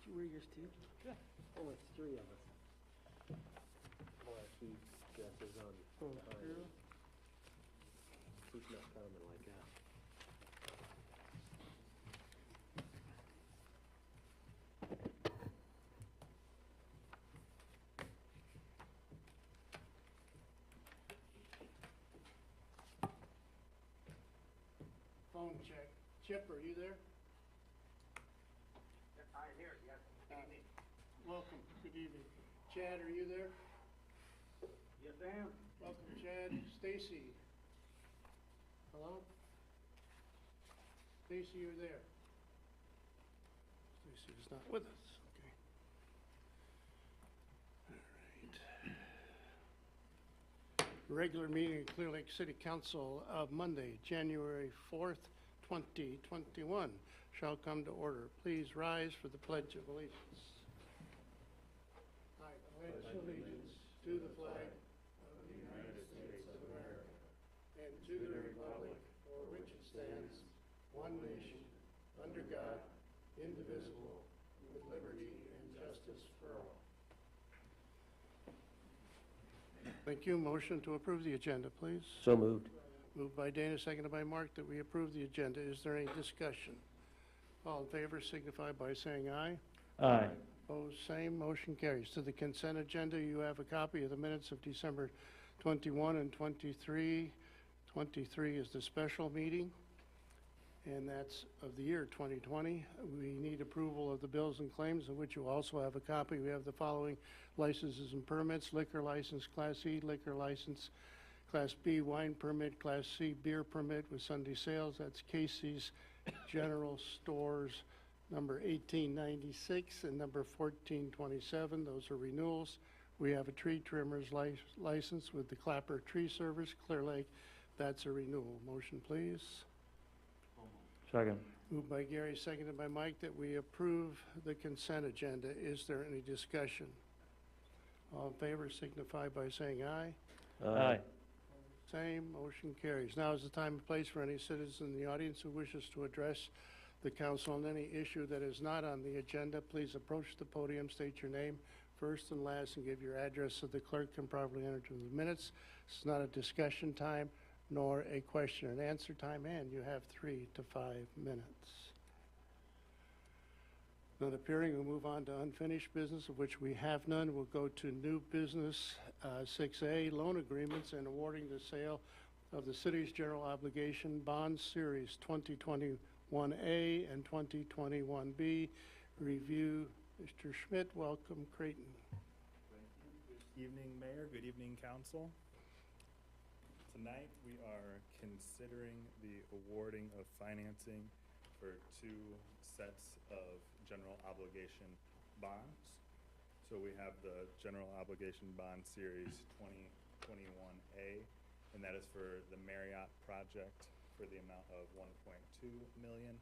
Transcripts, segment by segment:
Did you wear yours too? Yeah. Oh, it's three of us. Well, he dresses on time. He's not common like that. Phone check. Chip, are you there? I'm here, yes. Good evening. Welcome. Good evening. Chad, are you there? Yes, I am. Welcome, Chad. Stacy. Hello? Stacy, you're there? Stacy is not with us. Okay. All right. Regular meeting of Clear Lake City Council of Monday, January 4th, 2021 shall come to order. Please rise for the Pledge of Allegiance. I pledge allegiance to the flag of the United States of America and to the republic for which it stands, one nation, under God, indivisible, with liberty and justice for all. Thank you. Motion to approve the agenda, please. So moved. Moved by Dana, seconded by Mark, that we approve the agenda. Is there any discussion? All in favor signify by saying aye. Aye. Opposed, same. Motion carries. To the consent agenda, you have a copy of the minutes of December 21 and 23. 23 is the special meeting, and that's of the year 2020. We need approval of the bills and claims, of which you also have a copy. We have the following licenses and permits: liquor license Class E, liquor license Class B, wine permit, Class C, beer permit with Sunday sales. That's Casey's General Stores, number 1896 and number 1427. Those are renewals. We have a tree trimmers license with the Clapper Tree Service, Clear Lake. That's a renewal. Motion, please. Second. Moved by Gary, seconded by Mike, that we approve the consent agenda. Is there any discussion? All in favor signify by saying aye. Aye. Same. Motion carries. Now is the time and place for any citizen in the audience who wishes to address the council on any issue that is not on the agenda. Please approach the podium, state your name first and last, and give your address so the clerk can properly enter to the minutes. This is not a discussion time nor a question and answer time, and you have 3 to 5 minutes. Not appearing, we'll move on to unfinished business, of which we have none. We'll go to new business, 6A, loan agreements and awarding the sale of the city's general obligation bond series 2021A and 2021B. Review, Mr. Schmidt. Welcome, Creighton. Thank you. Good evening, Mayor. Good evening, Council. Tonight we are considering the awarding of financing for 2 sets of general obligation bonds. So we have the general obligation bond series 2021A, and that is for the Marriott project for the amount of $1.2 million.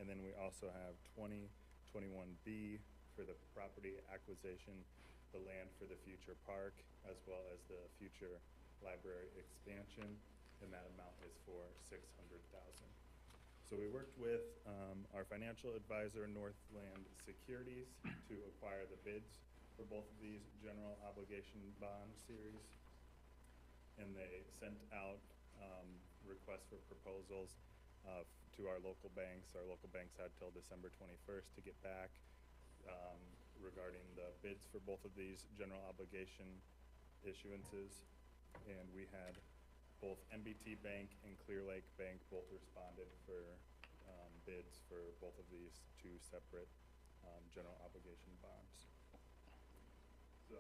And then we also have 2021B for the property acquisition, the land for the future park, as well as the future library expansion, and that amount is for $600,000. So we worked with our financial advisor, Northland Securities, to acquire the bids for both of these general obligation bond series. And they sent out requests for proposals to our local banks. Our local banks had till December 21st to get back regarding the bids for both of these general obligation issuances. And we had both MBT Bank and Clear Lake Bank both responded for bids for both of these 2 separate general obligation bonds. So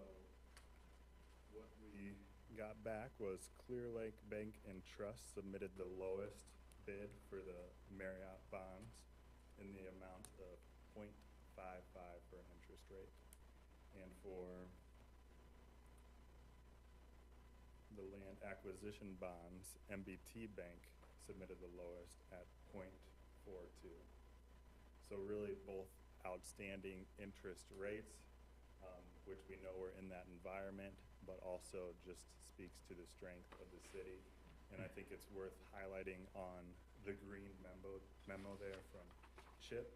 what we got back was Clear Lake Bank and Trust submitted the lowest bid for the Marriott bonds in the amount of 0.55 for an interest rate. And for the land acquisition bonds, MBT Bank submitted the lowest at 0.42. So really both outstanding interest rates, which we know we're in that environment, but also just speaks to the strength of the city. And I think it's worth highlighting on the green memo there from Chip.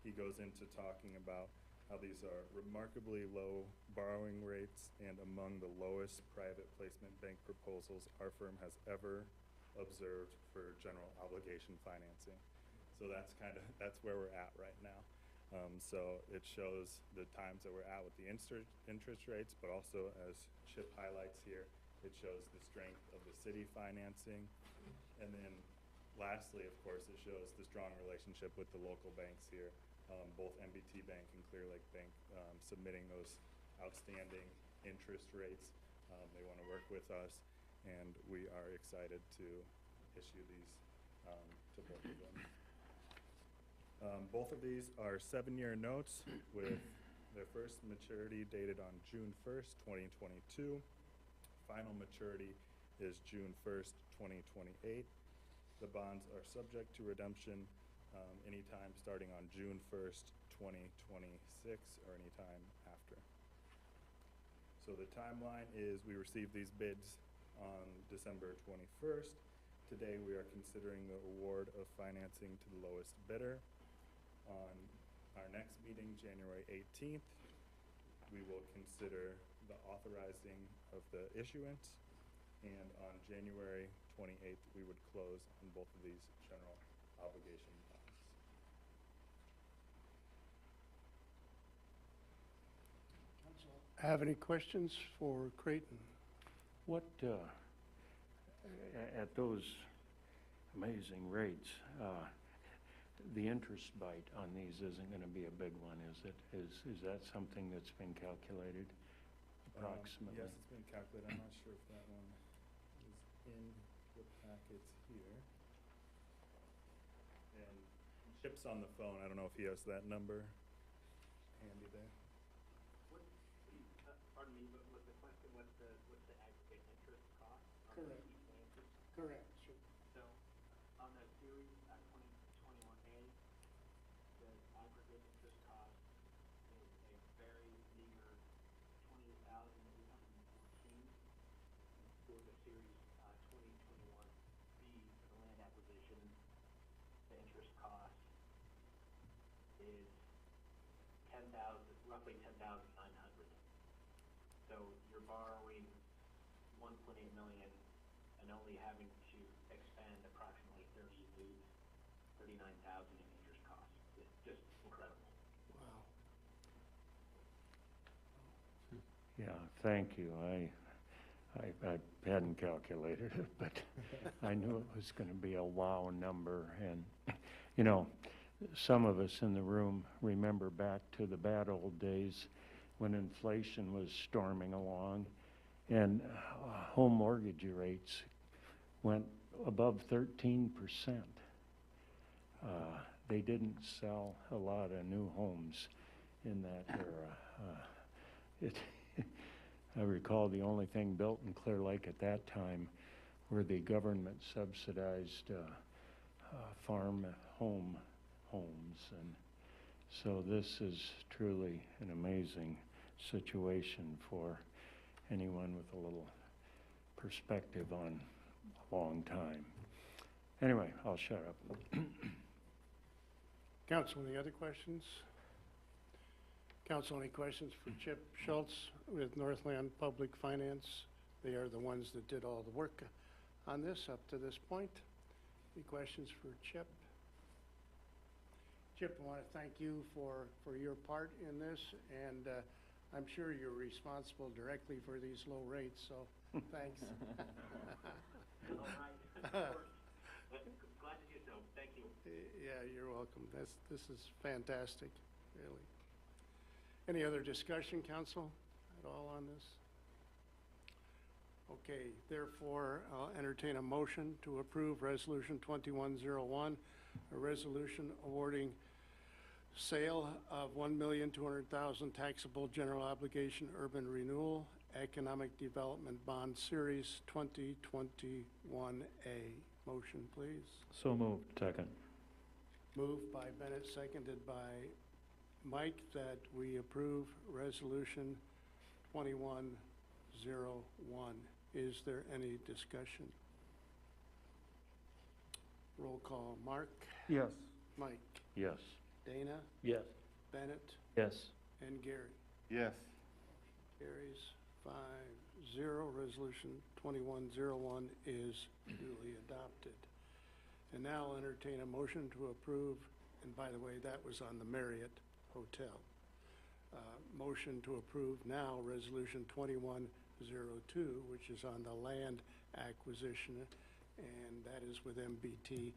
He goes into talking about how these are remarkably low borrowing rates and among the lowest private placement bank proposals our firm has ever observed for general obligation financing. So that's where we're at right now. So it shows the times that we're at with the interest rates, but also, as Chip highlights here, it shows the strength of the city financing. And then lastly, of course, it shows the strong relationship with the local banks here, both MBT Bank and Clear Lake Bank submitting those outstanding interest rates. They want to work with us, and we are excited to issue these to both of them. Both of these are 7-year notes with their first maturity dated on June 1st, 2022. Final maturity is June 1st, 2028. The bonds are subject to redemption anytime starting on June 1st, 2026, or anytime after. So the timeline is we received these bids on December 21st. Today we are considering the award of financing to the lowest bidder. On our next meeting, January 18th, we will consider the authorizing of the issuance, and on January 28th, we would close on both of these general obligation bonds. Have any questions for Creighton? What, at those amazing rates, the interest bite on these isn't going to be a big one, is it? Is that something that's been calculated approximately? Yes, it's been calculated. I'm not sure if that one is in the packets here. And Chip's on the phone. I don't know if he has that number handy there. Pardon me, but was the question, what's the aggregate interest cost? Correct. Correct. Sure. So, on the series, 2021A, the aggregate interest cost is a very meager $28,814. For the series, 2021B, for the land acquisition, the interest cost is roughly 10,900. So you're borrowing 1.8 million and only having to expend approximately 39,000 in interest costs. It's just incredible. Wow. Yeah, thank you. I hadn't calculated it, but I knew it was going to be a wow number. And, you know, some of us in the room remember back to the bad old days when inflation was storming along and home mortgage rates went above 13%. They didn't sell a lot of new homes in that era. I recall the only thing built in Clear Lake at that time were the government subsidized farm home homes. And so this is truly an amazing situation for anyone with a little perspective on a long time. Anyway, I'll shut up. Council, any other questions? Council, any questions for Chip Schultz with Northland Public Finance? They are the ones that did all the work on this up to this point. Any questions for Chip? Chip, I want to thank you for your part in this, and I'm sure you're responsible directly for these low rates, so thanks. All right. Of course. Glad to do so. Thank you. Yeah, you're welcome. This is fantastic, really. Any other discussion, Council, at all on this? Okay, therefore, I'll entertain a motion to approve Resolution 2101, a resolution awarding sale of $1,200,000 taxable general obligation urban renewal economic development bond series 2021A. Motion, please. So moved. Second. Moved by Bennett, seconded by Mike, that we approve Resolution 2101. Is there any discussion? Roll call. Mark? Yes. Mike? Yes. Dana? Yes. Bennett? Yes. And Gary. Yes. Carries 5-0. Resolution 2101 is duly adopted. And now I'll entertain a motion to approve, and by the way, that was on the Marriott Hotel. Motion to approve now Resolution 2102, which is on the land acquisition, and that is with MBT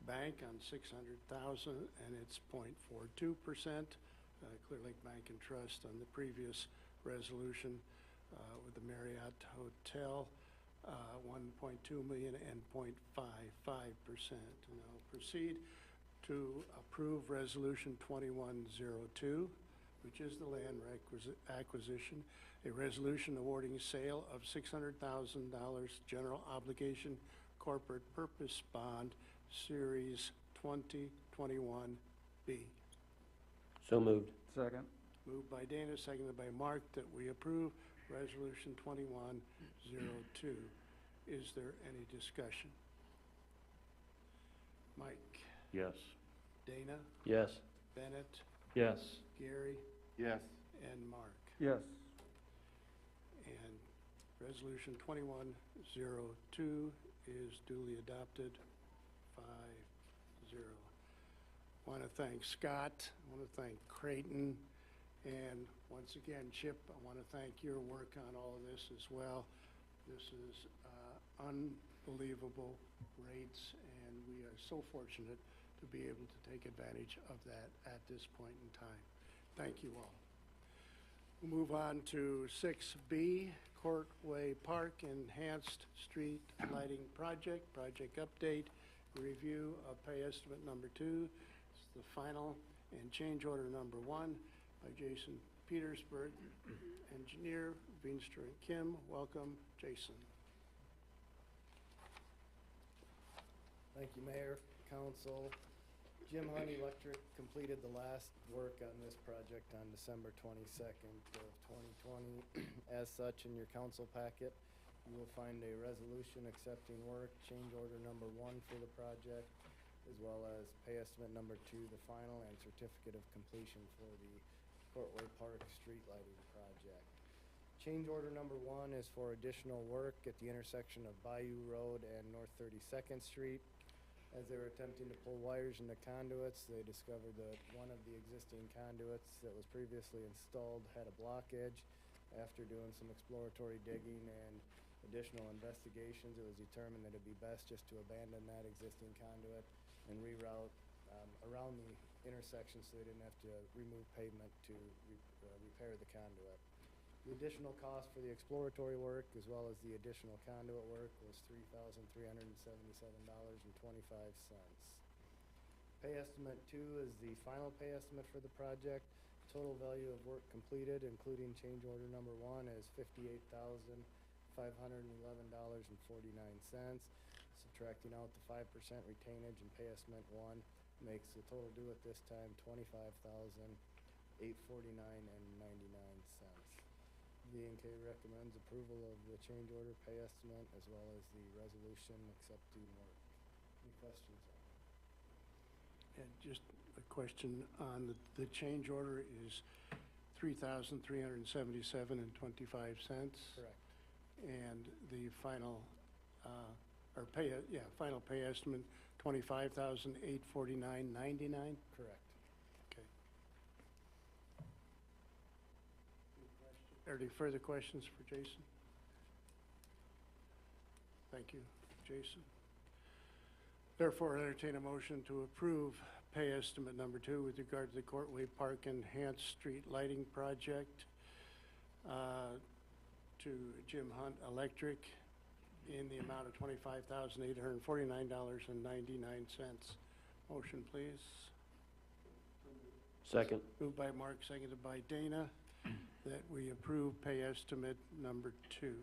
Bank on $600,000, and it's 0.42%. Clear Lake Bank and Trust on the previous resolution with the Marriott Hotel, 1.2 million and 0.55%. And I'll proceed to approve Resolution 2102, which is the land acquisition, a resolution awarding sale of $600,000 general obligation corporate purpose bond, Series 2021B. So moved. Second. Moved by Dana, seconded by Mark, that we approve Resolution 2102. Is there any discussion? Mike? Yes. Dana? Yes. Bennett? Yes. Gary? Yes. And Mark? Yes. And Resolution 2102 is duly adopted, 5-0. Want to thank Scott, I want to thank Creighton, and once again, Chip, I want to thank your work on all of this as well. This is unbelievable rates, and we are so fortunate to be able to take advantage of that at this point in time. Thank you all. We'll move on to 6B, Courtway Park Enhanced Street Lighting Project update, review of pay estimate number 2. It's the final and change order number 1 by Jason Petersburg, engineer, Veenstra and Kim. Welcome, Jason. Thank you, Mayor, Council. Jim Hunt Electric completed the last work on this project on December 22nd of 2020. As such, in your council packet, you will find a resolution accepting work, change order number 1 for the project, as well as pay estimate number 2, the final, and certificate of completion for the Courtway Park street lighting project. Change order number 1 is for additional work at the intersection of Bayou Road and North 32nd Street. As they were attempting to pull wires into conduits, they discovered that one of the existing conduits that was previously installed had a blockage. After doing some exploratory digging and additional investigations, it was determined that it'd be best just to abandon that existing conduit and reroute around the intersection so they didn't have to remove pavement to repair the conduit. The additional cost for the exploratory work as well as the additional conduit work was $3,377.25. Pay estimate 2 is the final pay estimate for the project. Total value of work completed, including change order number 1, is $58,511.49. Subtracting out the 5% retainage and pay estimate 1 makes the total due at this time $25,849.99. V&K recommends approval of the change order pay estimate as well as the resolution accepting work. Any questions on that? And just a question on the change order is $3,377.25. Correct. And the final, final pay estimate, $25,849.99? Correct. Okay. Are there any further questions for Jason? Thank you, Jason. Therefore, I entertain a motion to approve pay estimate number 2 with regard to the Courtway Park Enhanced Street Lighting Project to Jim Hunt Electric in the amount of $25,849.99. Motion, please. Second. Moved by Mark, seconded by Dana, that we approve pay estimate number 2.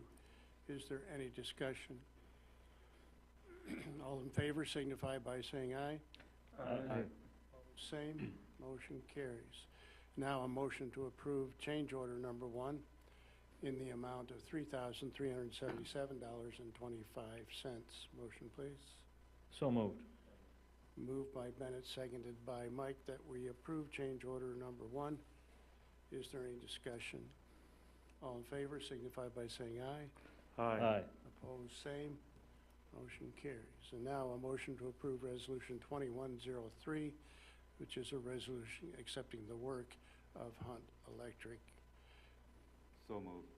Is there any discussion? All in favor signify by saying aye. Aye. Same. Motion carries. Now a motion to approve change order number 1 in the amount of $3,377.25. Motion, please. So moved. Moved by Bennett, seconded by Mike, that we approve change order number 1 Is there any discussion? All in favor signify by saying aye. Aye. Opposed, same. Motion carries. And now a motion to approve Resolution 2103, which is a resolution accepting the work of Hunt Electric. So moved.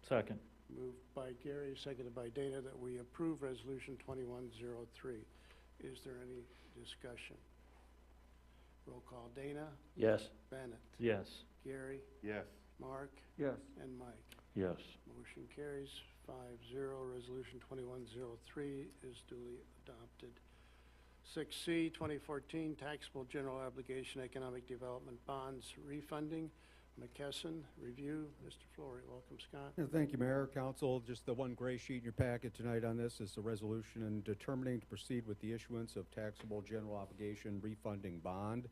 Second. Moved by Gary, seconded by Dana, that we approve Resolution 2103. Is there any discussion? Roll call. Dana? Yes. Bennett? Yes. Gary? Yes. Mark? Yes. And Mike? Yes. Motion carries 5-0. Resolution 2103 is duly adopted. 6C, 2014 Taxable General Obligation Economic Development Bonds Refunding. McKesson, review. Mr. Flory, welcome, Scott. Yeah, thank you, Mayor, Council. Just the one gray sheet in your packet tonight on this is the resolution in determining to proceed with the issuance of taxable general obligation refunding bond.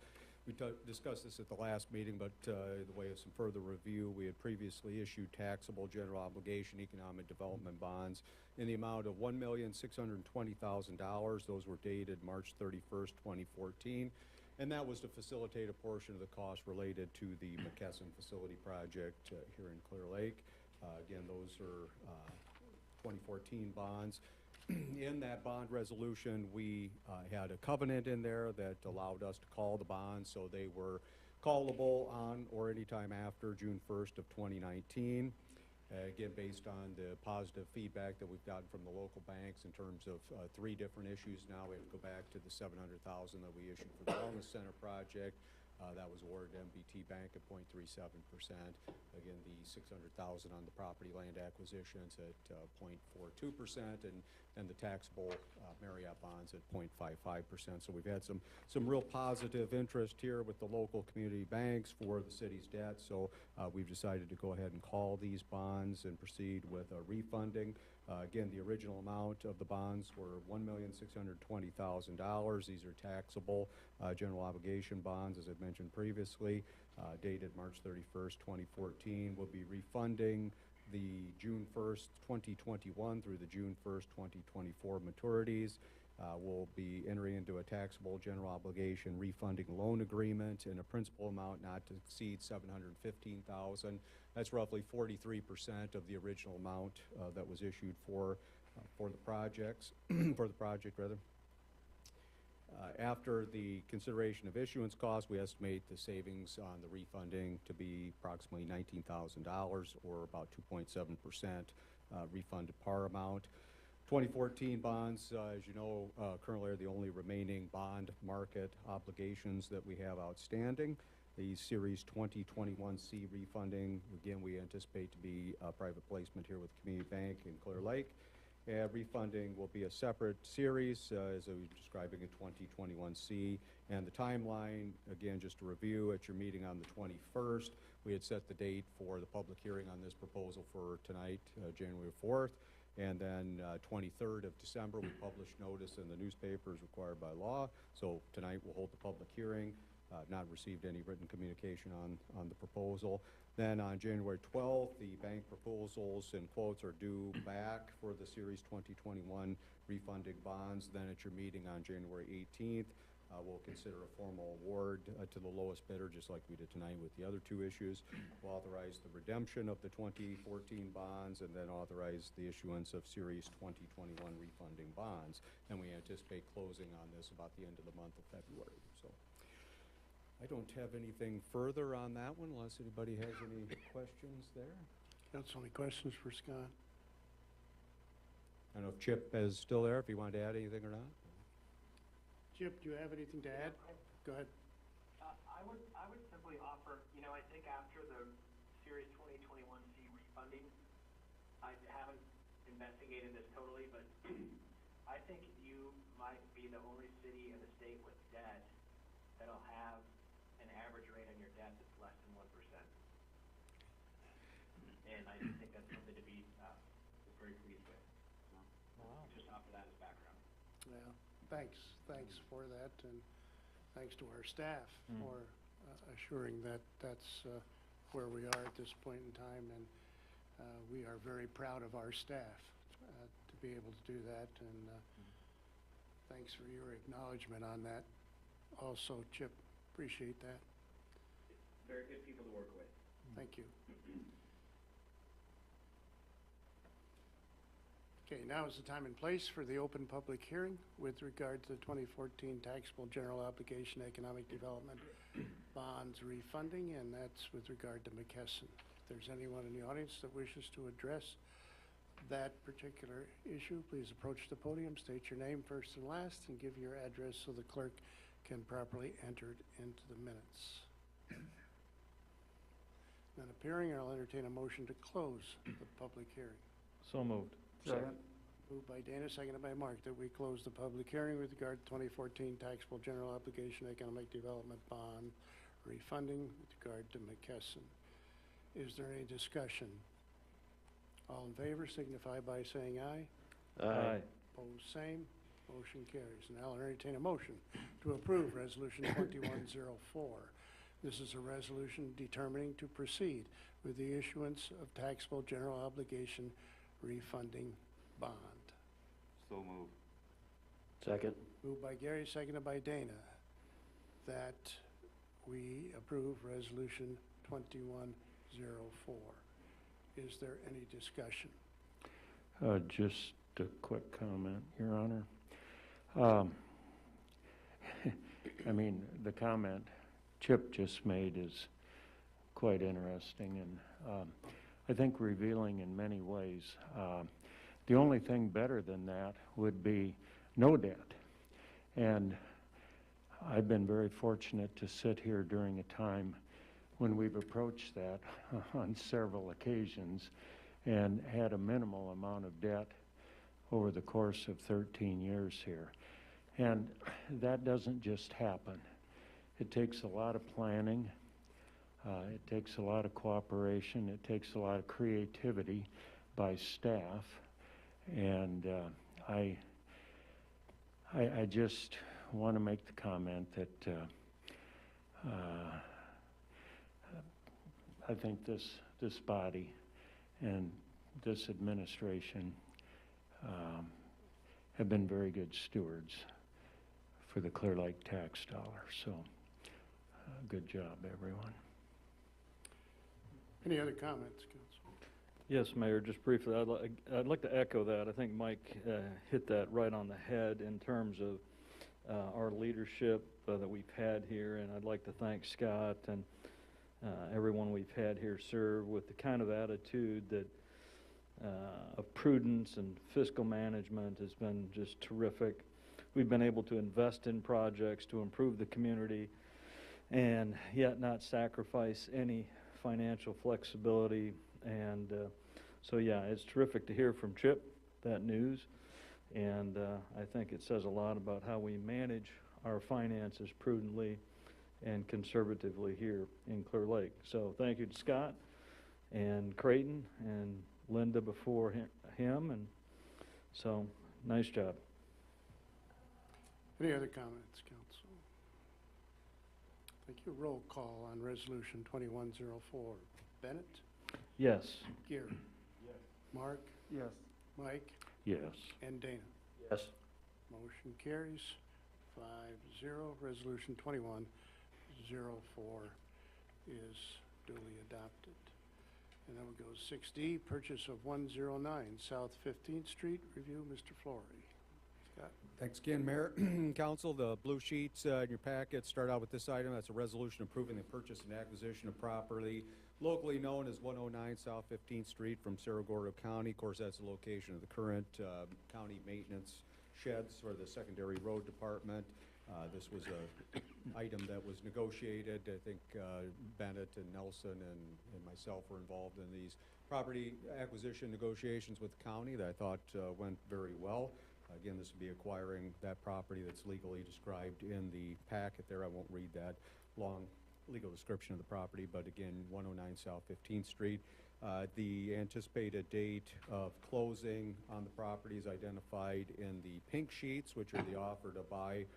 We discussed this at the last meeting, but in the way of some further review, we had previously issued taxable general obligation economic development bonds in the amount of $1,620,000. Those were dated March 31st, 2014. And that was to facilitate a portion of the cost related to the McKesson facility project here in Clear Lake. Again, those are 2014 bonds. In that bond resolution, we had a covenant in there that allowed us to call the bonds, so they were callable on or anytime after June 1st of 2019. Again, based on the positive feedback that we've gotten from the local banks in terms of 3 different issues. Now we have to go back to the $700,000 that we issued for the Wellness Center project. That was awarded to MBT Bank at 0.37%. Again, the $600,000 on the property land acquisitions at 0.42%, and the taxable Marriott bonds at 0.55%. So we've had some real positive interest here with the local community banks for the city's debt. So we've decided to go ahead and call these bonds and proceed with refunding. Again, the original amount of the bonds were $1,620,000. These are taxable general obligation bonds, as I've mentioned previously, dated March 31st, 2014. We'll be refunding the June 1st, 2021 through the June 1st, 2024 maturities. We'll be entering into a taxable general obligation refunding loan agreement in a principal amount not to exceed $715,000. That's roughly 43% of the original amount that was issued for the projects, for the project rather. After the consideration of issuance costs, we estimate the savings on the refunding to be approximately $19,000 or about 2.7% refunded par amount. 2014 bonds, as you know, currently are the only remaining bond market obligations that we have outstanding. The Series 2021C refunding, again, we anticipate to be a private placement here with Community Bank in Clear Lake. Refunding will be a separate series, as I was describing in 2021C. And the timeline, again, just to review, at your meeting on the 21st, we had set the date for the public hearing on this proposal for tonight, January 4th. And then 23rd of December, we published notice in the newspapers required by law. So tonight we'll hold the public hearing. Not received any written communication on the proposal. Then on January 12th, the bank proposals and quotes are due back for the Series 2021 refunding bonds. Then at your meeting on January 18th, we'll consider a formal award to the lowest bidder, just like we did tonight with the other 2 issues. We'll authorize the redemption of the 2014 bonds and then authorize the issuance of Series 2021 refunding bonds. And we anticipate closing on this about the end of the month of February. So I don't have anything further on that one unless anybody has any questions there. Council, any questions for Scott? I don't know if Chip is still there, if you wanted to add anything or not. Chip, do you have anything to add? Go ahead. I would simply offer, I think after the Series 2021C refunding, I haven't investigated this totally, but I think you might be the only city in the state with debt that'll have an average rate on your debt that's less than 1%. And I just think that's something to be very pleased with. So, just offer that as background. Yeah, thanks for that, and thanks to our staff for assuring that that's where we are at this point in time, and we are very proud of our staff to be able to do that, and thanks for your acknowledgement on that. Also, Chip, appreciate that. Very good people to work with. Thank you. Okay, now is the time and place for the open public hearing with regard to the 2014 taxable general obligation economic development bonds refunding, and that's with regard to McKesson. If there's anyone in the audience that wishes to address that particular issue, please approach the podium, state your name first and last, and give your address so the clerk can properly enter it into the minutes. None appearing, I'll entertain a motion to close the public hearing. So moved. Second. Moved by Dana, seconded by Mark, that we close the public hearing with regard to 2014 taxable general obligation economic development bond refunding with regard to McKesson. Is there any discussion? All in favor signify by saying aye. Aye. Opposed, same. Motion carries. And I'll entertain a motion to approve Resolution 2104. This is a resolution determining to proceed with the issuance of taxable general obligation refunding bond. So moved. Second. Moved by Gary, seconded by Dana, that we approve Resolution 2104. Is there any discussion? Just a quick comment, Your Honor. I mean, the comment Chip just made is quite interesting and I think revealing in many ways. The only thing better than that would be no debt. And I've been very fortunate to sit here during a time when we've approached that on several occasions and had a minimal amount of debt over the course of 13 years here. And that doesn't just happen. It takes a lot of planning. It takes a lot of cooperation. It takes a lot of creativity by staff. And I just want to make the comment that I think this body and this administration have been very good stewards for the Clear Lake tax dollar. So good job, everyone. Any other comments, Council? Yes, Mayor, just briefly, I'd like to echo that. I think Mike hit that right on the head in terms of our leadership that we've had here, and I'd like to thank Scott and everyone we've had here serve with the kind of attitude that of prudence and fiscal management has been just terrific. We've been able to invest in projects to improve the community and yet not sacrifice any financial flexibility. And so yeah, it's terrific to hear from Chip that news, and I think it says a lot about how we manage our finances prudently and conservatively here in Clear Lake. So thank you to Scott and Creighton and Linda before him, and so nice job. Any other comments, Council? Thank you. Roll call on Resolution 2104. Bennett? Yes. Gary? Yes. Mark? Yes. Mike? Yes. And Dana? Yes. Motion carries 5-0. Resolution 2104 is duly adopted. And then we go 6D, purchase of 109 South 15th Street. Review, Mr. Flory. Scott? Thanks again, Mayor. Council, the blue sheets in your packet start out with this item. That's a resolution approving the purchase and acquisition of property locally known as 109 South 15th Street from Cerro Gordo County. Of course, that's the location of the current county maintenance sheds for the secondary road department. This was an item that was negotiated. I think Bennett and Nelson and myself were involved in these property acquisition negotiations with the county that I thought went very well. Again, this would be acquiring that property that's legally described in the packet there. I won't read that long legal description of the property, but again, 109 South 15th Street. The anticipated date of closing on the property is identified in the pink sheets, which are the offer to buy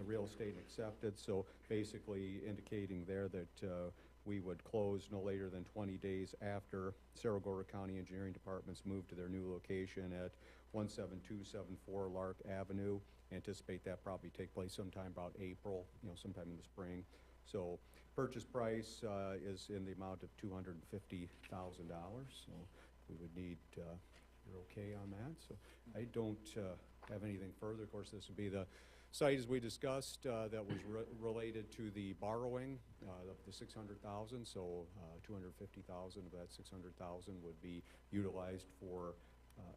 real estate and accepted. So basically indicating there that we would close no later than 20 days after Cerro Gordo County Engineering Department's move to their new location at 17274 Lark Avenue. Anticipate that probably take place sometime about April, sometime in the spring. So Purchase price is in the amount of $250,000, so we would need, you're okay on that? So I don't have anything further. Of course, this would be the site, as we discussed, that was related to the borrowing of the $600,000. So $250,000 of that $600,000 would be utilized for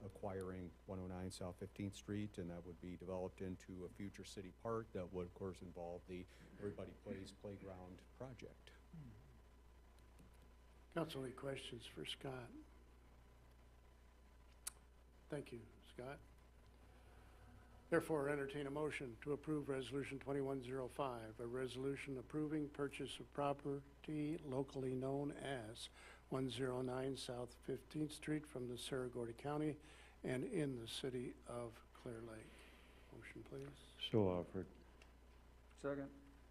acquiring 109 South 15th Street, and that would be developed into a future city park that would, of course, involve the Everybody Plays Playground project. Council, any questions for Scott? Thank you, Scott. Therefore, entertain a motion to approve Resolution 2105, a resolution approving purchase of property locally known as 109 South 15th Street from the Saragordo County and in the city of Clear Lake. Motion, please. So offered. Second.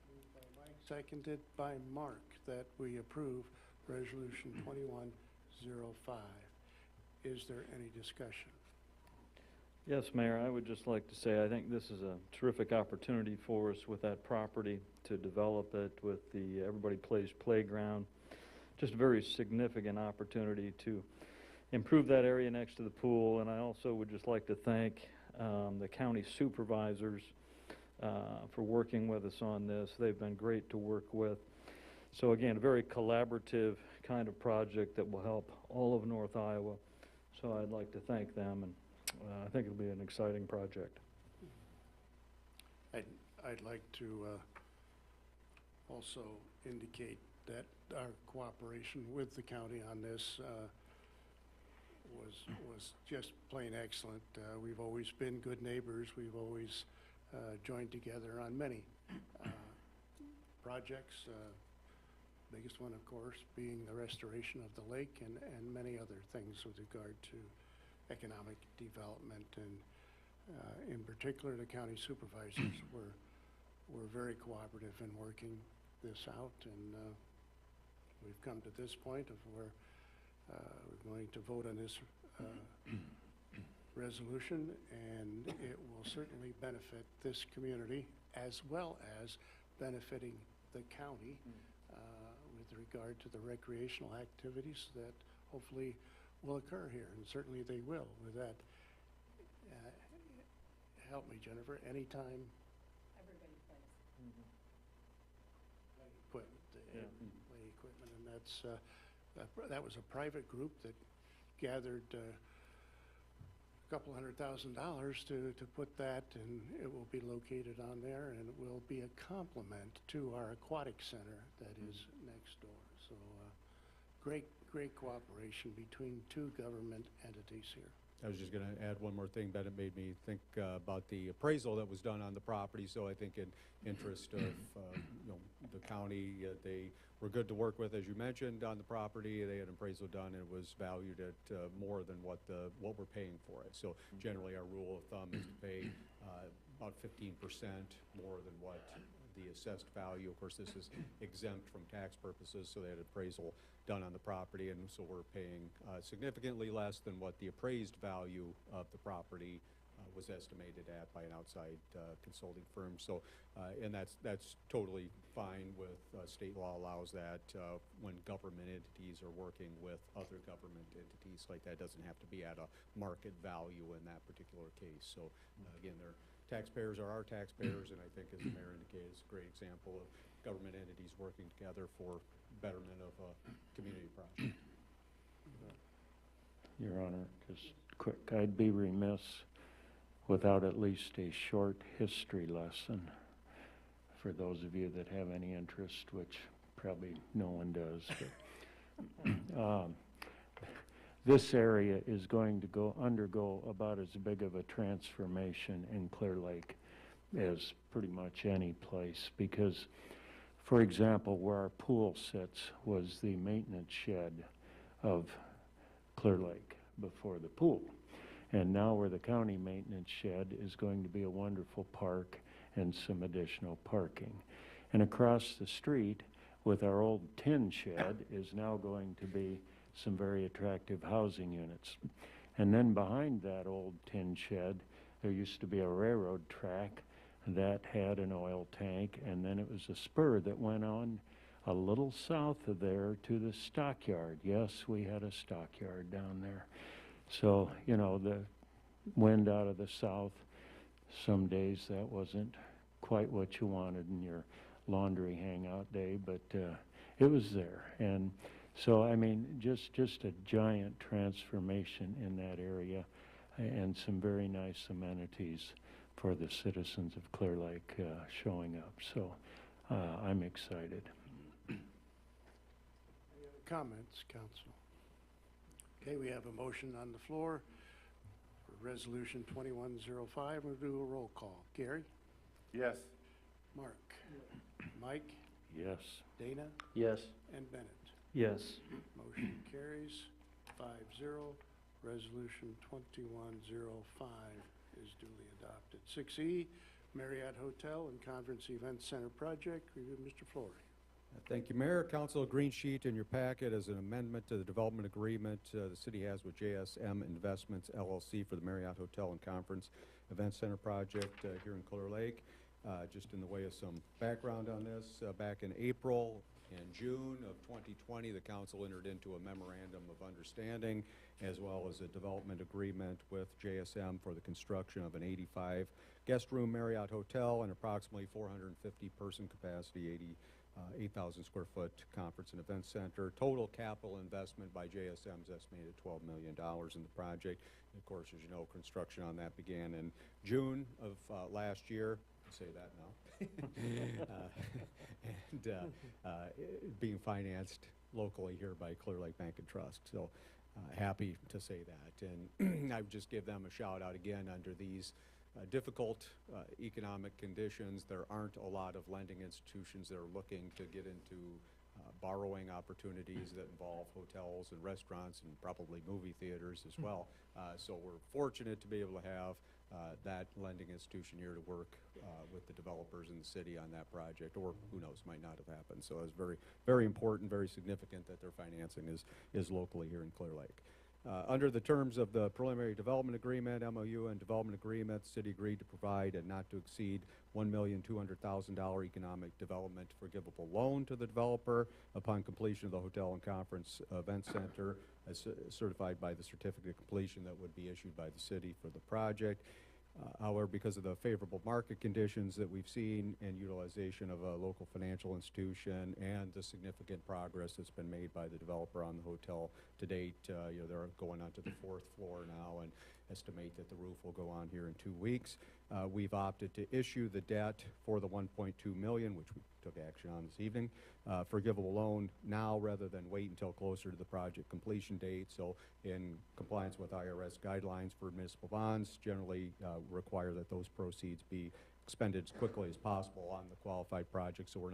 Moved by Mike, seconded by Mark, that we approve Resolution 2105. Is there any discussion? Yes, Mayor, I would just like to say I think this is a terrific opportunity for us with that property to develop it with the Everybody Plays Playground. Just a very significant opportunity to improve that area next to the pool. And I also would just like to thank the county supervisors for working with us on this. They've been great to work with. So again, a very collaborative kind of project that will help all of North Iowa. So I'd like to thank them, and I think it'll be an exciting project. I'd like to also indicate that our cooperation with the county on this was just plain excellent. We've always been good neighbors. We've always joined together on many projects. Biggest one, of course, being the restoration of the lake and many other things with regard to economic development. And in particular, the county supervisors were very cooperative in working this out, and we've come to this point of where we're going to vote on this resolution, and it will certainly benefit this community as well as benefiting the county with regard to the recreational activities that hopefully will occur here, and certainly they will. With that, help me, Jennifer, anytime. Everybody plays. Equipment, play equipment, and that's that was a private group that gathered a couple $100,000 to put that, and it will be located on there, and it will be a complement to our aquatic center that is next door. So great cooperation between two government entities here. I was just going to add one more thing, but it made me think about the appraisal that was done on the property. So I think in interest of the county, they were good to work with, as you mentioned, on the property. They had an appraisal done, and it was valued at more than what we're paying for it. So generally, our rule of thumb is to pay about 15% more than what the assessed value. Of course, this is exempt from tax purposes, so they had appraisal done on the property, and so we're paying significantly less than what the appraised value of the property was estimated at by an outside consulting firm. So, and that's totally fine with state law allows that when government entities are working with other government entities like that. It doesn't have to be at a market value in that particular case. So again, their taxpayers are our taxpayers, and I think, as the mayor indicated, it's a great example of government entities working together for betterment of a community project. Your Honor, just quick, I'd be remiss without at least a short history lesson for those of you that have any interest, which probably no one does. But, this area is going to undergo about as big of a transformation in Clear Lake as pretty much any place, because, for example, where our pool sits was the maintenance shed of Clear Lake before the pool. And now where the county maintenance shed is going to be a wonderful park and some additional parking. And across the street with our old tin shed is now going to be some very attractive housing units. And then behind that old tin shed, there used to be a railroad track that had an oil tank, and then it was a spur that went on a little south of there to the stockyard. Yes, we had a stockyard down there. So, you know, the wind out of the south, some days that wasn't quite what you wanted in your laundry hangout day, but it was there. And so, I mean, just a giant transformation in that area, and some very nice amenities for the citizens of Clear Lake showing up. So I'm excited. Any other comments, council? Okay, we have a motion on the floor for Resolution 2105. We'll do a roll call. Gary? Yes. Mark? Mike? Yes. Dana? Yes. And Bennett? Yes. Motion carries 5-0. Resolution 2105 is duly adopted. 6E, Marriott Hotel and Conference Event Center Project. Review, Mr. Flory. Thank you, Mayor. Council, a green sheet in your packet as an amendment to the development agreement the city has with JSM Investments LLC for the Marriott Hotel and Conference Event Center Project here in Clear Lake. Just in the way of some background on this, back in April and June of 2020, the council entered into a memorandum of understanding as well as a development agreement with JSM for the construction of an 85 guest room Marriott Hotel and approximately 450 person capacity, 8,000 square foot conference and event center. Total capital investment by JSM is estimated at $12 million in the project. And of course, as you know, construction on that began in June of last year. Say that now. Being financed locally here by Clear Lake Bank and Trust. So happy to say that. And I would just give them a shout out again under these difficult economic conditions. There aren't a lot of lending institutions that are looking to get into borrowing opportunities that involve hotels and restaurants and probably movie theaters as well. So we're fortunate to be able to have that lending institution here to work with the developers in the city on that project, or who knows, might not have happened. So it's very, very important, very significant that their financing is locally here in Clear Lake. Under the terms of the preliminary development agreement, MOU and development agreement, the city agreed to provide a not to exceed $1,200,000 economic development forgivable loan to the developer upon completion of the hotel and conference event center, as certified by the certificate of completion that would be issued by the city for the project. However, because of the favorable market conditions that we've seen and utilization of a local financial institution and the significant progress that's been made by the developer on the hotel to date, you know, they're going on to the 4th floor now and estimate that the roof will go on here in 2 weeks. We've opted to issue the debt for the $1.2 million, which we took action on this evening, forgivable loan now rather than wait until closer to the project completion date. So in compliance with IRS guidelines for municipal bonds, generally require that those proceeds be expended as quickly as possible on the qualified project. So we're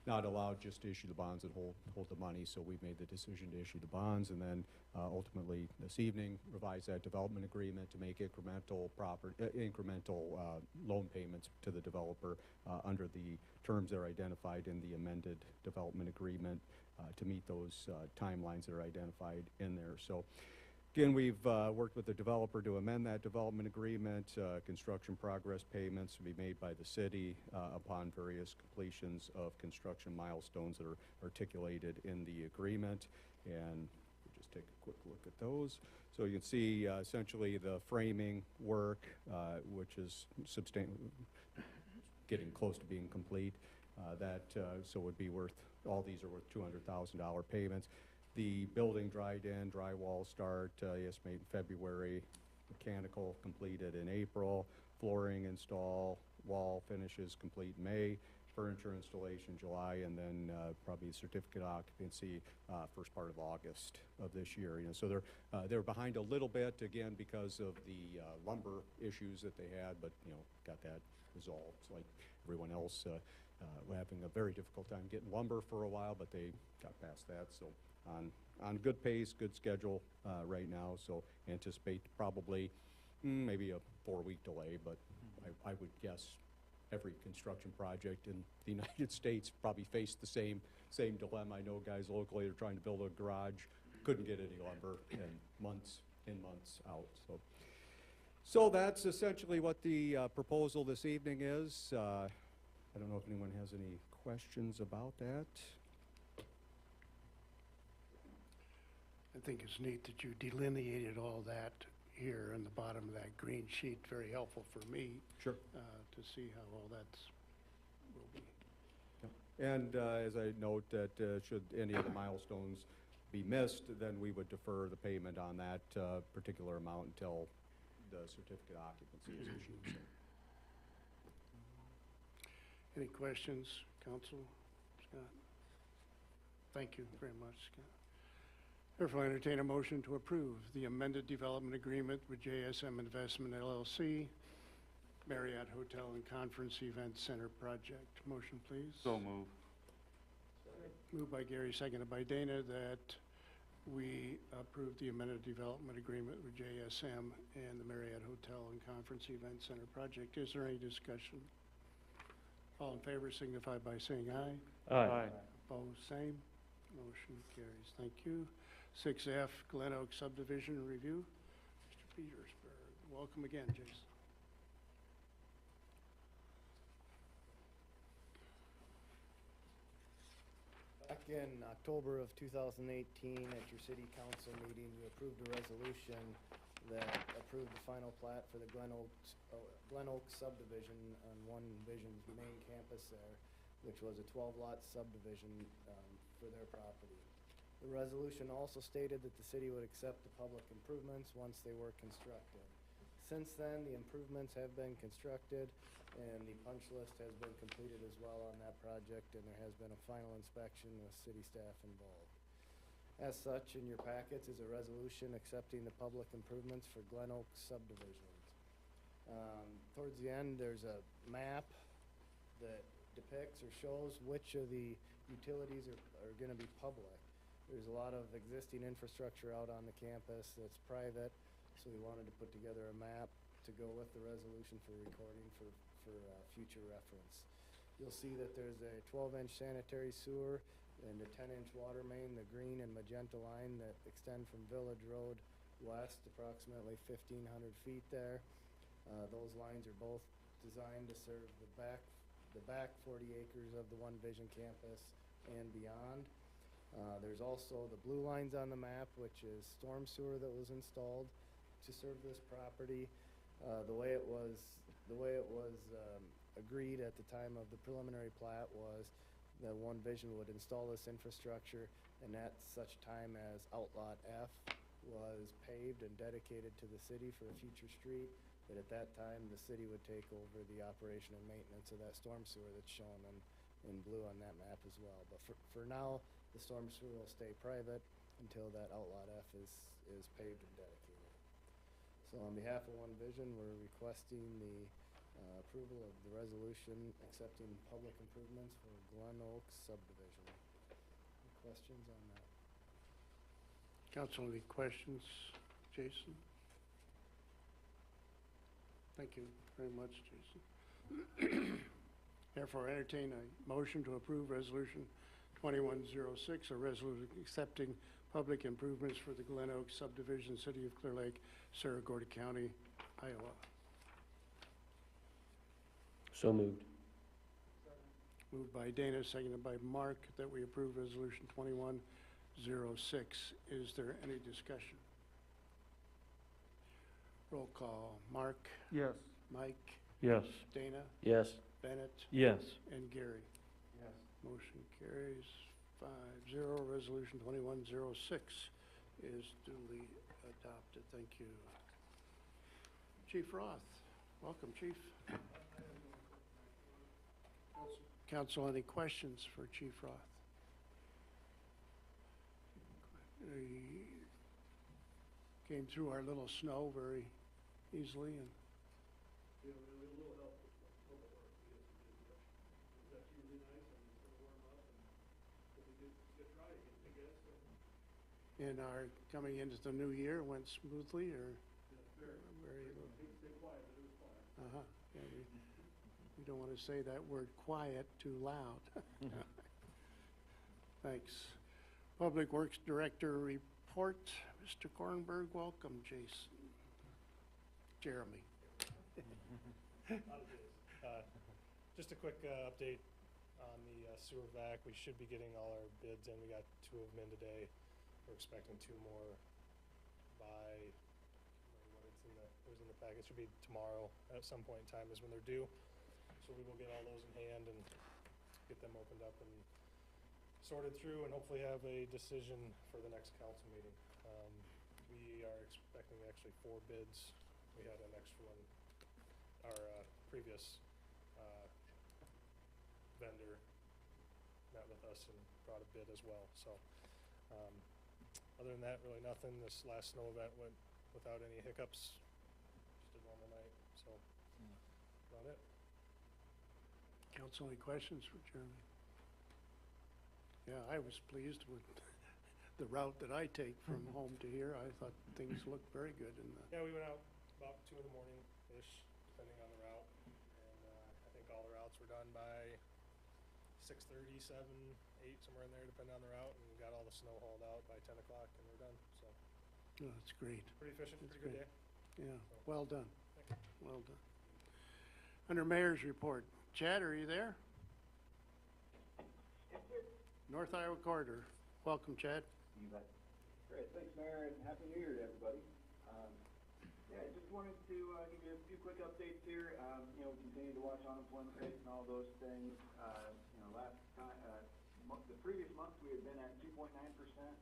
not allowed just to issue the bonds and hold the money. So we've made the decision to issue the bonds and then ultimately this evening revise that development agreement to make incremental loan payments to the developer under the terms that are identified in the amended development agreement to meet those timelines that are identified in there. So again, we've worked with the developer to amend that development agreement. Construction progress payments to be made by the city upon various completions of construction milestones that are articulated in the agreement. And we'll just take a quick look at those. So you can see essentially the framing work, which is getting close to being complete. So would be worth, all these are worth $200,000 payments. The building dried in, drywall start, estimate in February, mechanical completed in April, flooring install, wall finishes complete in May, furniture installation July, and then probably certificate of occupancy first part of August of this year. You know, so they're behind a little bit again because of the lumber issues that they had, but you know, got that resolved. It's like everyone else, we're having a very difficult time getting lumber for a while, but they got past that. So on good pace, good schedule right now. So anticipate probably maybe a 4-week delay, but I would guess every construction project in the United States probably faced the same dilemma. I know guys locally are trying to build a garage, couldn't get any lumber, and months out. So that's essentially what the proposal this evening is. I don't know if anyone has any questions about that. think it's neat that you delineated all that here on the bottom of that green sheet. Very helpful for me Sure. to see how all that's will be. And as I note that should any of the milestones be missed, then we would defer the payment on that particular amount until the certificate of occupancy is issued. So. Any questions, Council? Scott? Thank you very much, Scott. Therefore, I entertain a motion to approve the amended development agreement with JSM Investment LLC, Marriott Hotel and Conference Event Center project. Motion, please. So move. Moved by Gary, seconded by Dana, that we approve the amended development agreement with JSM and the Marriott Hotel and Conference Event Center project. Is there any discussion? All in favor signify by saying aye. Aye. Opposed, same. Motion carries. Thank you. 6F, Glen Oak subdivision review. Mr. Petersburg, welcome again, Jason. Back in October of 2018, at your city council meeting, you approved a resolution that approved the final plat for the Glen Oak subdivision on One Vision's main campus there, which was a 12-lot subdivision for their property. The resolution also stated that the city would accept the public improvements once they were constructed. Since then, the improvements have been constructed, and the punch list has been completed as well on that project, and there has been a final inspection with city staff involved. As such, in your packets is a resolution accepting the public improvements for Glen Oak subdivisions. Towards the end, there's a map that depicts or shows which of the utilities are going to be public. There's a lot of existing infrastructure out on the campus that's private, so we wanted to put together a map to go with the resolution for recording for future reference. You'll see that there's a 12-inch sanitary sewer and a 10-inch water main, the green and magenta line that extend from Village Road west approximately 1,500 feet there. Those lines are both designed to serve the back 40 acres of the One Vision campus and beyond. There's also the blue lines on the map, which is storm sewer that was installed to serve this property. The way it was agreed at the time of the preliminary plat was that One Vision would install this infrastructure, and at such time as Outlot F was paved and dedicated to the city for a future street, that at that time the city would take over the operation and maintenance of that storm sewer that's shown in blue on that map as well. But for now, the storm sewer will stay private until that Outlot F is paved and dedicated. So on behalf of One Vision, we're requesting the approval of the resolution accepting public improvements for Glen Oak subdivision. Any questions on that? Council, any questions? Jason? Thank you very much, Jason. Therefore, I entertain a motion to approve Resolution 2106, a resolution accepting public improvements for the Glen Oak subdivision, City of Clear Lake, Saragordo County, Iowa. So moved. Moved by Dana, seconded by Mark, that we approve Resolution 2106. Is there any discussion? Roll call. Mark? Yes. Mike? Yes. Dana? Yes. Bennett? Yes. And Gary? Yes. Motion carries 5-0. Resolution 2106 is duly adopted. Thank you. Chief Roth, welcome, Chief. Council, any questions for Chief Roth? We came through our little snow very easily, and and our coming into the new year went smoothly, or very quiet, but it was quiet. Yeah, we don't want to say that word quiet too loud. Thanks. Public Works Director report. Mr. Kornberg, welcome. Jason. Jeremy. Just a quick update on the sewer vac. We should be getting all our bids in. We got 2 of them in today. We're expecting 2 more by, I can't remember what it was in the packet, it should be tomorrow at some point in time is when they're due. So we will get all those in hand and get them opened up and sorted through and hopefully have a decision for the next council meeting. We are expecting actually 4 bids. We had an extra one, our previous vendor met with us and brought a bid as well. So other than that, really nothing. This last snow event went without any hiccups. Just a normal night. So about it. Council, any questions for Jeremy? Yeah, I was pleased with the route that I take from home to here. I thought things looked very good in the, Yeah, we went out about 2 in the morning-ish, depending on the route. And I think all the routes were done by 6:30, 7, 8, somewhere in there, depending on the route. And we got all the snow hauled out by 10 o'clock and we're done. So oh, that's great. pretty efficient, That's pretty good great. day. Yeah, well done, Thank you. well done. Under Mayor's report, Chad, are you there? North Iowa Corridor. Welcome, Chad. You bet. Great, thanks, Mayor, and Happy New Year to everybody. Yeah, I just wanted to give you a few quick updates here. We continue to watch unemployment rates and all those things. Last time, the previous month we had been at 2.9%.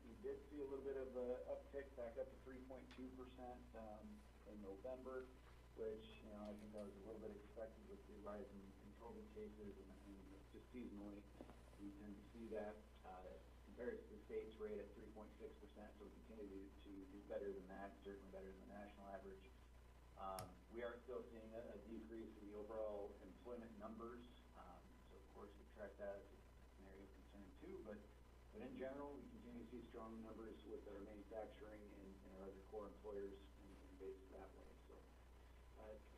We did see a little bit of an uptick back up to 3.2% in November, which I think that was a little bit expected with the rise in COVID cases and just seasonally. We tend to see that compared to the state's rate at 3.6%, so we continue to do better than that, certainly better than the national average. We are still seeing a decrease in the overall employment numbers, so of course we track that as an area of concern too, but in general we continue to see strong numbers with our manufacturing and our other core employers and based that way. So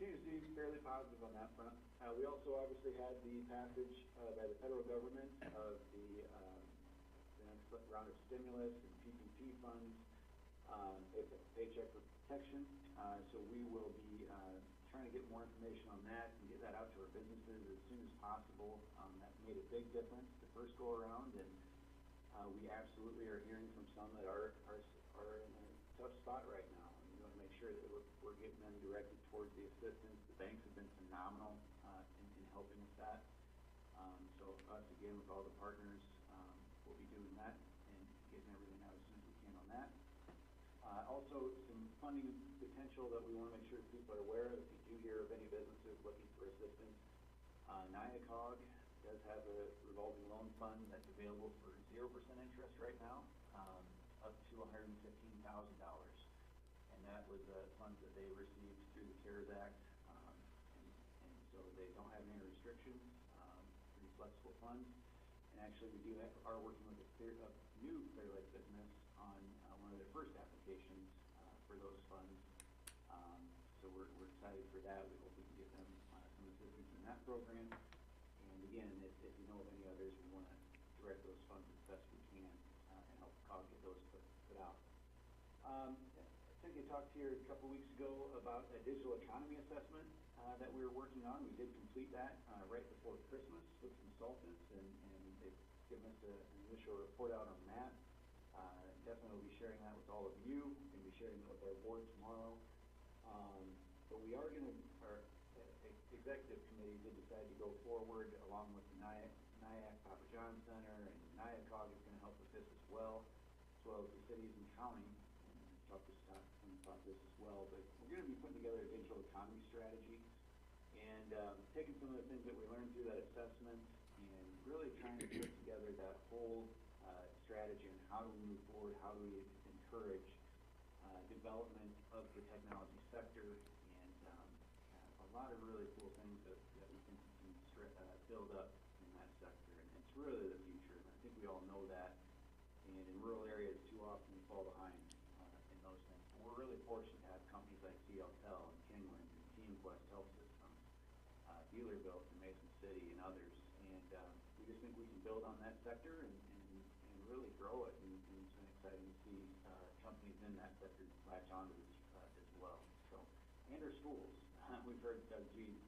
continue to see fairly positive on that front. We also obviously had the passage by the federal government of the next round of stimulus and PPP funds, Paycheck Protection. So we will be trying to get more information on that and get that out to our businesses as soon as possible. That made a big difference the first go around, and we absolutely are hearing from some that are in a tough spot right now. We want to make sure that we're getting them directed towards the assistance. The banks have been phenomenal in helping with that. So us, again, with all the partners, we'll be doing that and getting everything out as soon as we can on that. Also, some funding potential that we want to make sure people are aware of. If you do hear of any businesses looking for assistance, NIACOG does have a revolving loan fund that's available for 0% interest right now, up to $115,000. And that was funds that they received through the CARES Act. And so they don't have any restrictions, pretty flexible funds. And actually, we are working with a new Clear Lake business on one of their first applications for those funds. So we're excited for that. We hope we can get them some assistance in that program. And again, if you know of any others, we want to direct those funds as best we can and help COG get those put out. I think I talked here a couple weeks ago about a digital economy assessment that we were working on. We did complete that right before Christmas with consultants, and they've given us an initial report out on that. Definitely will be sharing that with all of you. We're going to be sharing that with our board tomorrow. But we are going to, our executive committee did decide to go forward along with the NIAC Papa John Center, and NIACOG is going to help with this as well as the cities and county. And talk to Scott about this as well. But we're going to be putting together a digital economy strategy and taking some of the things that we learned through that assessment and really trying to put together that whole strategy on how do we move forward, how do we encourage development of the technology sector, and a lot of really cool things that we think we can build up in that sector. And it's really the future, and I think we all know that. And in rural areas, too often we fall behind in those things. And we're really fortunate to have companies like CLTEL and Kingland and TeamQuest Health Systems, Dealerville in Mason City, and others. And we just think we can build on that sector and really grow it. And it's been exciting to see companies in that sector latch onto this as well. So, and our schools. We've heard Doug G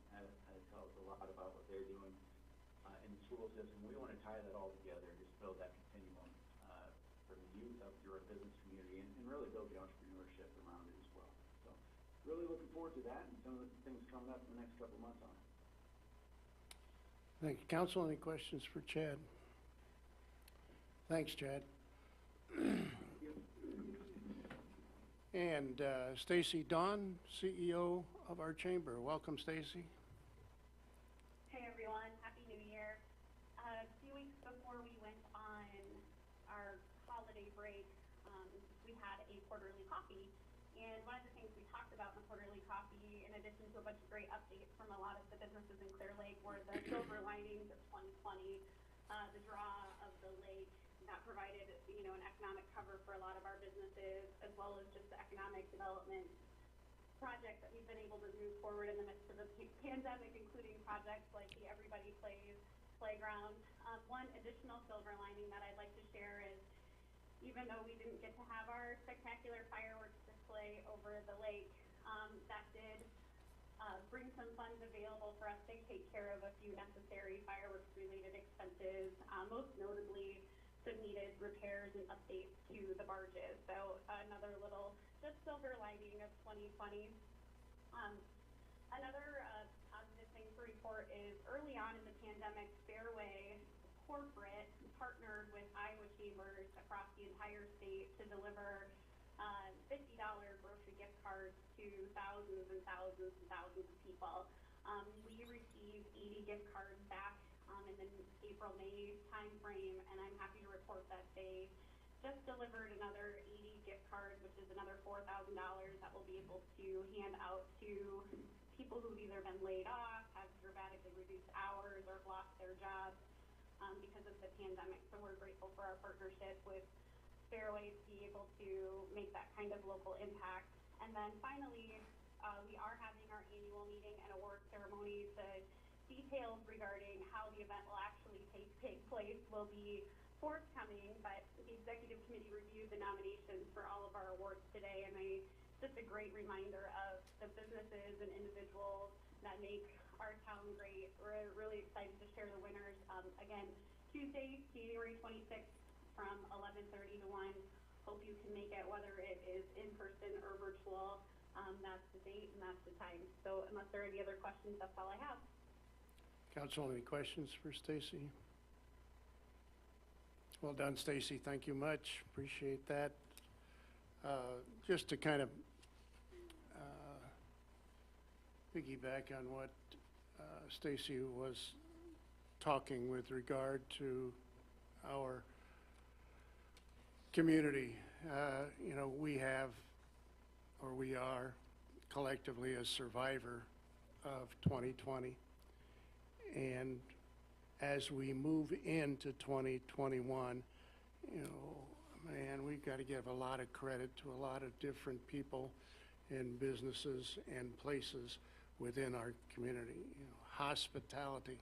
tell us a lot about what they're doing in the school system. We want to tie that all together and just build that continuum from the youth up through our business entrepreneurship around it as well. So really looking forward to that and some of the things coming up in the next couple of months on it. Thank you. Council, any questions for Chad? Thanks, Chad. And Stacy Dawn, CEO of our chamber. Welcome, Stacy. Hey everyone, Happy New Year. A few weeks before we went on our holiday break, we had a quarterly coffee. And one of the things we talked about in the quarterly coffee, in addition to a bunch of great updates from a lot of the businesses in Clear Lake, were the silver linings of 2020, the draw of the lake that provided, an economic cover for a lot of our businesses, as well as just the economic development projects that we've been able to move forward in the midst of the pandemic, including projects like the Everybody Plays playground. One additional silver lining that I'd like to share is, even though we didn't get to have our spectacular fireworks display over the lake, that did bring some funds available for us to take care of a few necessary fireworks-related expenses, most notably some needed repairs and updates to the barges. So another little just silver lining of 2020. Another positive thing to report is early on in the pandemic, Fairway Corporate partnered with Iowa Chambers across the entire state to deliver $50 grocery gift cards to thousands and thousands and thousands of people. We received 80 gift cards back in the April-May timeframe, and I'm happy to report that they just delivered another 80 gift cards, which is another $4,000 that we'll be able to hand out to people who've either been laid off, have dramatically reduced hours, or lost their jobs because of the pandemic. So we're grateful for our partnership with Fairway to be able to make that kind of local impact. And then finally, we are having our annual meeting and award ceremony. The details regarding how the event will actually take place will be forthcoming, but the executive committee reviewed the nominations for all of our awards today, and just a great reminder of the businesses and individuals that make our town great. We're really excited to share the winners. Again, Tuesday, January 26th from 11:30 to 1. Hope you can make it, whether it is in person or virtual. That's the date and that's the time. So unless there are any other questions, that's all I have. Council, any questions for Stacy? Well done, Stacy. Thank you much. Appreciate that. Just to kind of piggyback on what Stacy was talking with regard to our community. We have, or we are collectively a survivor of 2020. And as we move into 2021, man, we've got to give a lot of credit to a lot of different people and businesses and places within our community. Hospitality,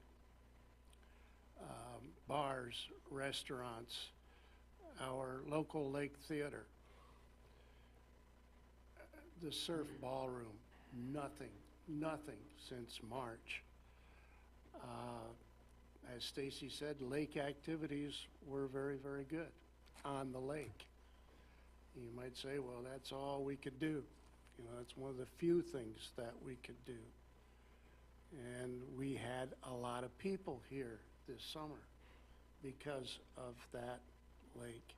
bars, restaurants, our local lake theater, the surf ballroom, nothing since March. As Stacy said, lake activities were very, very good on the lake. You might say, well, that's all we could do. That's one of the few things that we could do. And we had a lot of people here this summer because of that lake.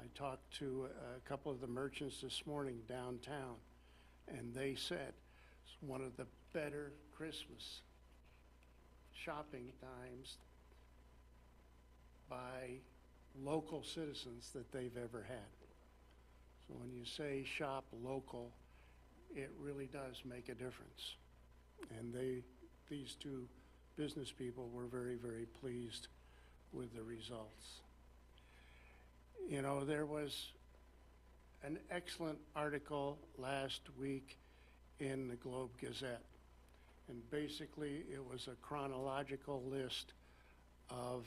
I talked to a couple of the merchants this morning downtown, and they said it's one of the better Christmas shopping times by local citizens that they've ever had. So when you say shop local, it really does make a difference. And these two business people were very, very pleased with the results. There was an excellent article last week in the Globe Gazette. And basically, it was a chronological list of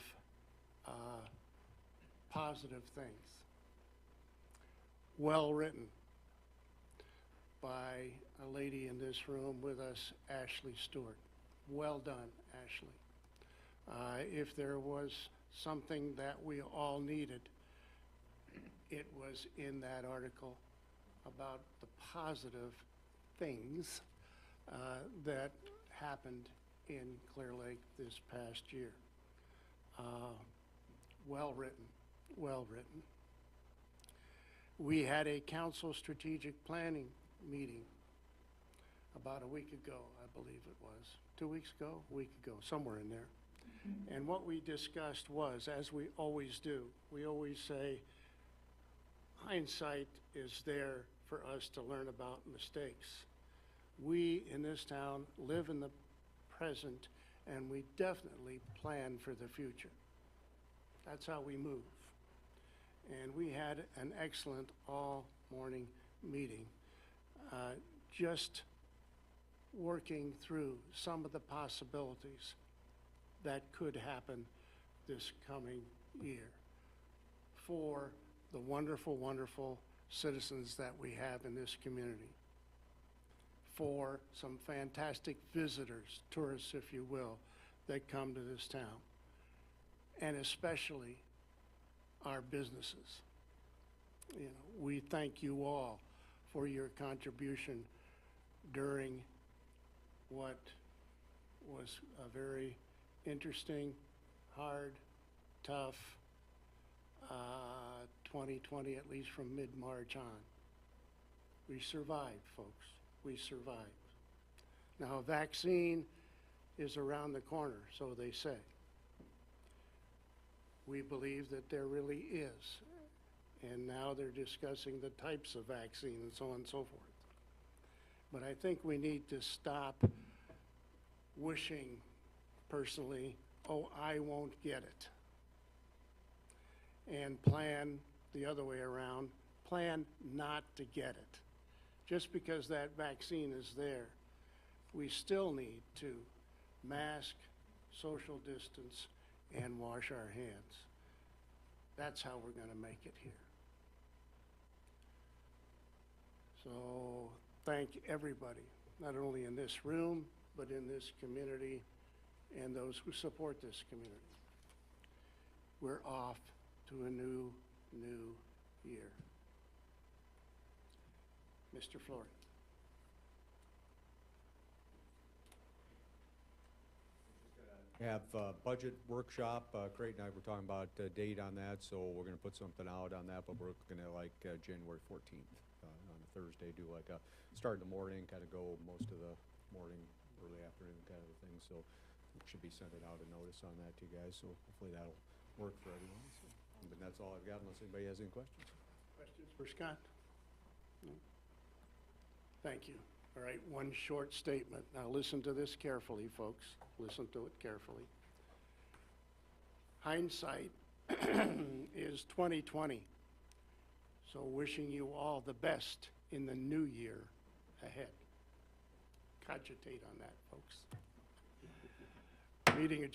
positive things. Well written by a lady in this room with us, Ashley Stewart. Well done, Ashley. If there was something that we all needed, it was in that article about the positive things that happened in Clear Lake this past year. Well written, well written. We had a council strategic planning meeting about a week ago, I believe it was. 2 weeks ago, a week ago, somewhere in there. And what we discussed was, as we always do, we always say, hindsight is there for us to learn about mistakes. We in this town live in the present, and we definitely plan for the future. That's how we move. And we had an excellent all-morning meeting, just working through some of the possibilities that could happen this coming year for the wonderful, wonderful citizens that we have in this community, for some fantastic visitors, tourists, if you will, that come to this town, and especially our businesses. You know, we thank you all for your contribution during what was a very interesting, hard, tough 2020, at least from mid-March on. We survived, folks. We survived. Now, a vaccine is around the corner, so they say. We believe that there really is. And now they're discussing the types of vaccine and so on and so forth. But I think we need to stop wishing, personally, oh, I won't get it. And plan the other way around, plan not to get it. Just because that vaccine is there, we still need to mask, social distance, and wash our hands. That's how we're going to make it here. So thank everybody, not only in this room, but in this community and those who support this community. We're off to a new year. Mr. Flory. Have budget workshop. Creighton and I were talking about a date on that, so we're going to put something out on that, but we're going to like January 14th on a Thursday, do like a start in the morning, kind of go most of the morning, early afternoon kind of a thing. So we should be sending out a notice on that to you guys, so hopefully that'll work for everyone. So, but that's all I've got unless anybody has any questions. Questions for Scott? No? Thank you. All right, one short statement. Now listen to this carefully, folks. Listen to it carefully. Hindsight is 2020. So wishing you all the best in the new year ahead. Cogitate on that, folks. Meeting adjourned.